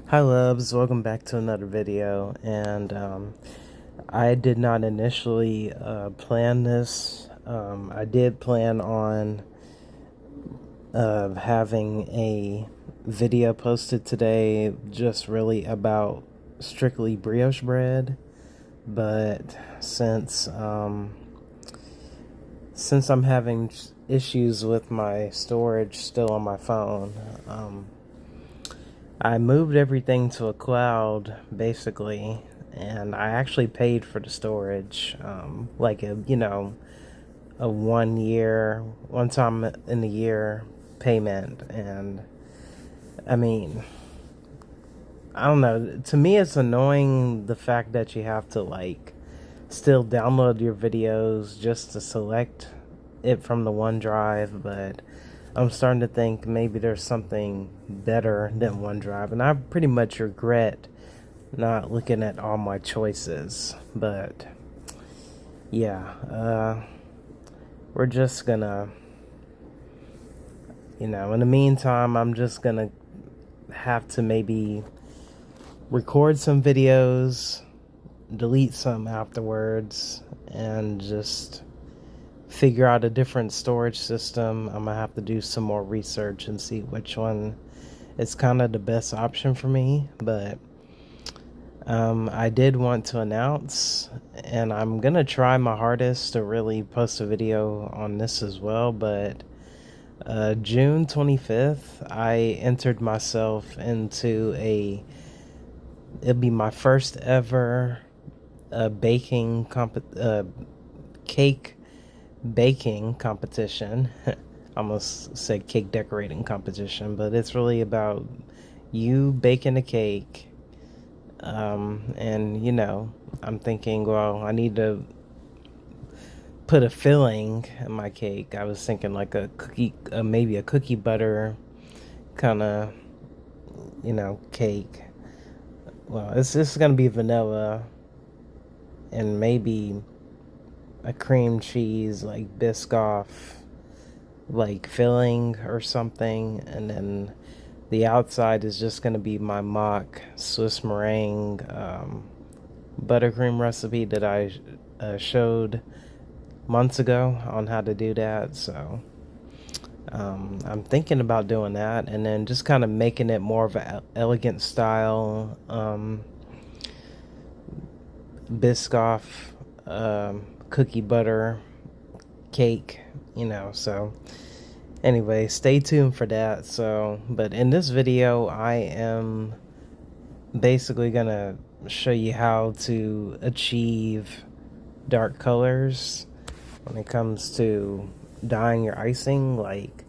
Hi loves, welcome back to another video. And I did not initially plan this. I did plan on having a video posted today just really about strictly brioche bread, but since I'm having issues with my storage still on my phone, I moved everything to a cloud basically, and I actually paid for the storage, like a 1 year, one time in the year payment. And I mean, I don't know. To me, it's annoying the fact that you have to still download your videos just to select it from the OneDrive, but I'm starting to think maybe there's something better than OneDrive, and I pretty much regret not looking at all my choices. But yeah, we're just gonna, in the meantime, I'm just gonna have to maybe record some videos, delete some afterwards, and just figure out a different storage system. I'm gonna have to do some more research and see which one is kind of the best option for me. But I did want to announce, and I'm gonna try my hardest to really post a video on this as well. But June 25th, I entered myself into it'll be my first ever cake baking competition. Almost said cake decorating competition, but it's really about you baking a cake. And I'm thinking, well, I need to put a filling in my cake. I was thinking like a cookie, maybe a cookie butter kind of, cake. Well, it's just gonna be vanilla and maybe a cream cheese like Biscoff like filling or something, and then the outside is just gonna be my mock Swiss meringue buttercream recipe that I showed months ago on how to do that. So I'm thinking about doing that, and then just kind of making it more of an elegant style Biscoff cookie butter cake, so anyway, stay tuned for that. So, but in this video, I am basically gonna show you how to achieve dark colors when it comes to dyeing your icing. Like,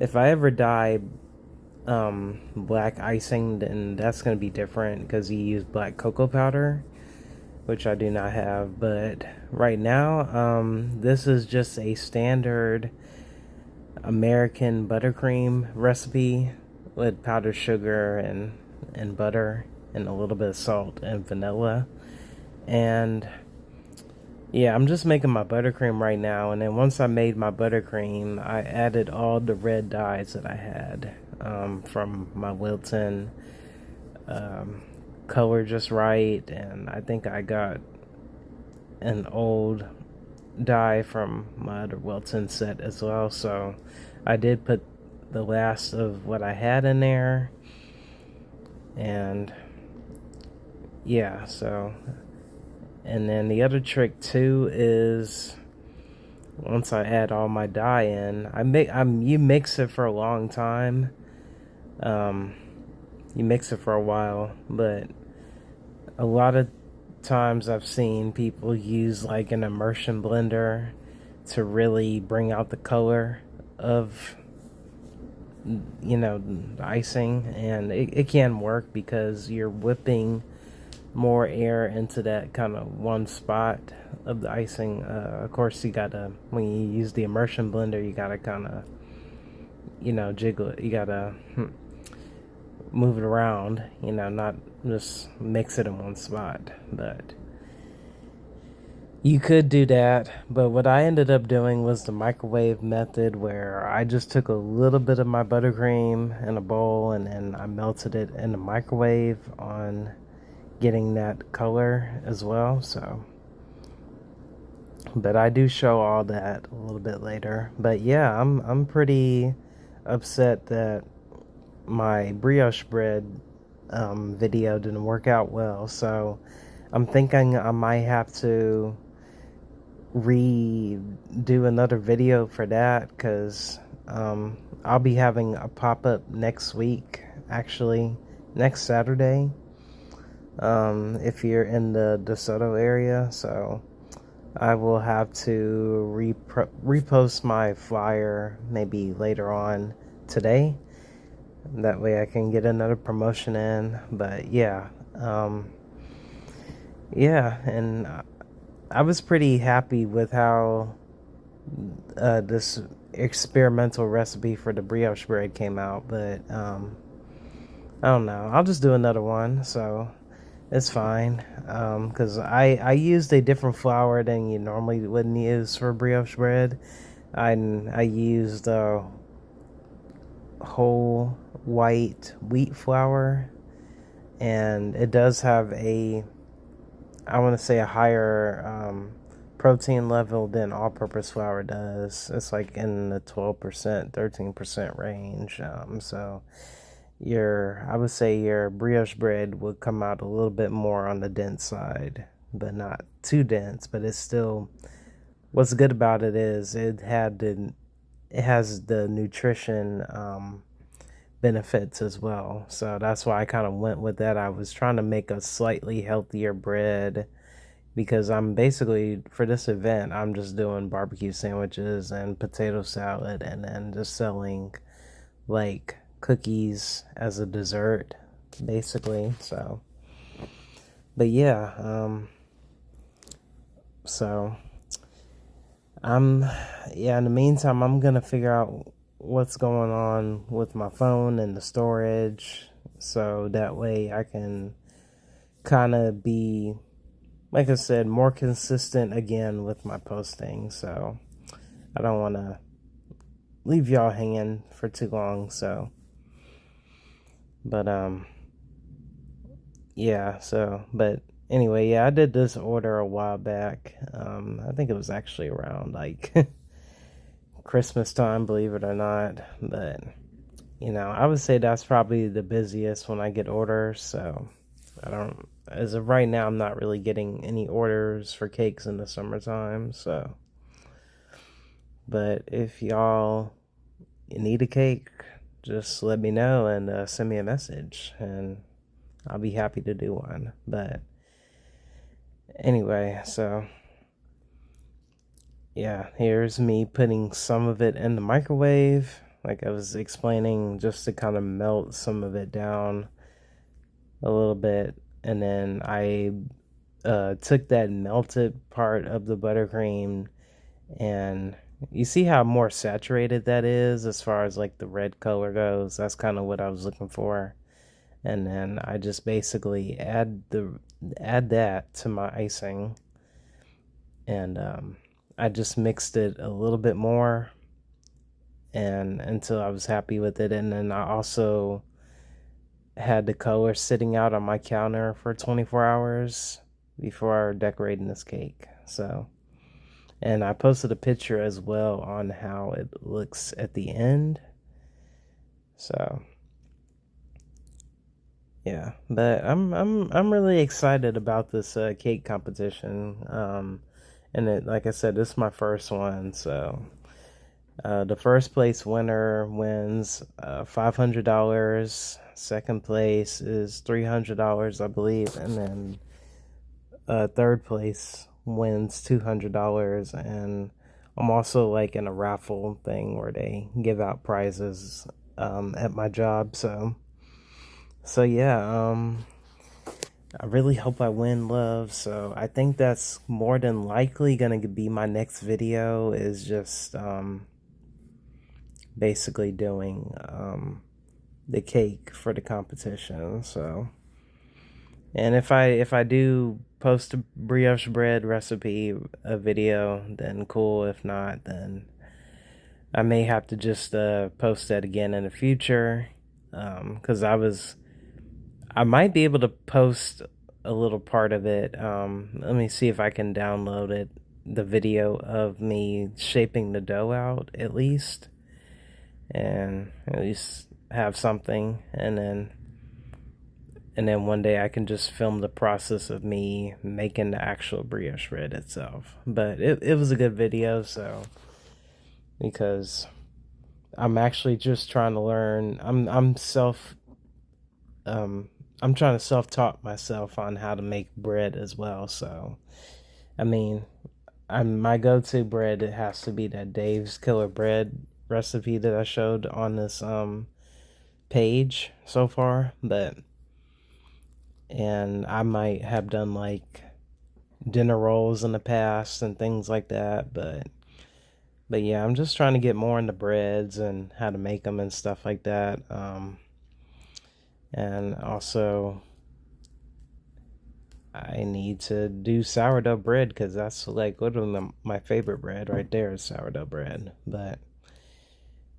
if I ever dye black icing, then that's gonna be different because you use black cocoa powder, which I do not have. But right now, this is just a standard American buttercream recipe with powdered sugar and butter and a little bit of salt and vanilla. And yeah, I'm just making my buttercream right now. And then once I made my buttercream, I added all the red dyes that I had from my Wilton color just right. And I think I got an old dye from my other Wilton set as well. So I did put the last of what I had in there. And yeah, so, and then the other trick too is once I add all my dye in, you mix it for a long time. You mix it for a while, but a lot of times I've seen people use like an immersion blender to really bring out the color of the icing, and it can work because you're whipping more air into that kind of one spot of the icing. Of course, you gotta, when you use the immersion blender, you gotta kind of jiggle it. You gotta move it around, not just mix it in one spot. But You could do that, but what I ended up doing was the microwave method where I just took a little bit of my buttercream in a bowl and then I melted it in the microwave on getting that color as well. So, but I do show all that a little bit later. But yeah, I'm pretty upset that my brioche bread video didn't work out well. So I'm thinking I might have to redo another video for that because I'll be having a pop-up next week, actually next Saturday, if you're in the DeSoto area. So I will have to repost my flyer maybe later on today. That way I can get another promotion in. But yeah, yeah, and I was pretty happy with how this experimental recipe for the brioche bread came out, but I don't know. I'll just do another one, so it's fine. Because I used a different flour than you normally wouldn't use for brioche bread. I used whole white wheat flour, and it does have I want to say a higher protein level than all-purpose flour does. It's like in the 12%, 13% range. So I would say your brioche bread would come out a little bit more on the dense side, but not too dense. But it's still, what's good about it is it has the nutrition benefits as well. So that's why I kind of went with that. I was trying to make a slightly healthier bread because I'm basically, for this event, I'm just doing barbecue sandwiches and potato salad and then just selling like cookies as a dessert, basically. So, but yeah, so yeah, in the meantime, I'm gonna figure out what's going on with my phone and the storage so that way I can kind of be, like I said, more consistent again with my posting. So I don't want to leave y'all hanging for too long. So, but yeah. So, but anyway, yeah, I did this order a while back. I think it was actually around like Christmas time, believe it or not. But I would say that's probably the busiest when I get orders. So I don't, as of right now, I'm not really getting any orders for cakes in the summertime. So, but if y'all need a cake, just let me know and send me a message, and I'll be happy to do one. But anyway, so yeah, here's me putting some of it in the microwave, like I was explaining, just to kind of melt some of it down a little bit. And then I took that melted part of the buttercream, and you see how more saturated that is as far as like the red color goes. That's kind of what I was looking for. And then I just basically add that to my icing, and I just mixed it a little bit more and until I was happy with it. And then I also had the color sitting out on my counter for 24 hours before decorating this cake. So, and I posted a picture as well on how it looks at the end. So, yeah, but I'm really excited about this cake competition. And it, like I said, this is my first one. So, the first place winner wins $500. Second place is $300, I believe, and then third place wins $200. And I'm also like in a raffle thing where they give out prizes at my job. So yeah, I really hope I win, love. So I think that's more than likely gonna be my next video, is just basically doing the cake for the competition. So, and if I do post a brioche bread recipe, a video, then cool. If not, then I may have to just post that again in the future. Because I might be able to post a little part of it. Let me see if I can download it, the video of me shaping the dough out at least, and at least have something, and then one day I can just film the process of me making the actual brioche bread itself. But it was a good video, so, because I'm actually just trying to learn. I'm trying to self-taught myself on how to make bread as well. So, I mean, my go-to bread, it has to be that Dave's Killer Bread recipe that I showed on this page so far. And I might have done like dinner rolls in the past and things like that, but yeah, I'm just trying to get more into breads and how to make them and stuff like that. And also, I need to do sourdough bread, because that's like literally my favorite bread right there is sourdough bread. But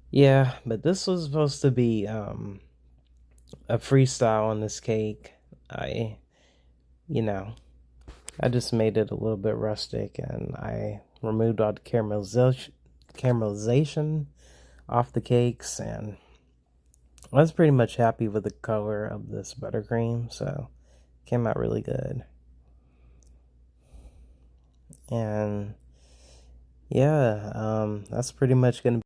yeah, but this was supposed to be a freestyle on this cake. I, you know, I just made it a little bit rustic, and I removed all the caramelization off the cakes, and I was pretty much happy with the color of this buttercream, so it came out really good. And yeah, that's pretty much gonna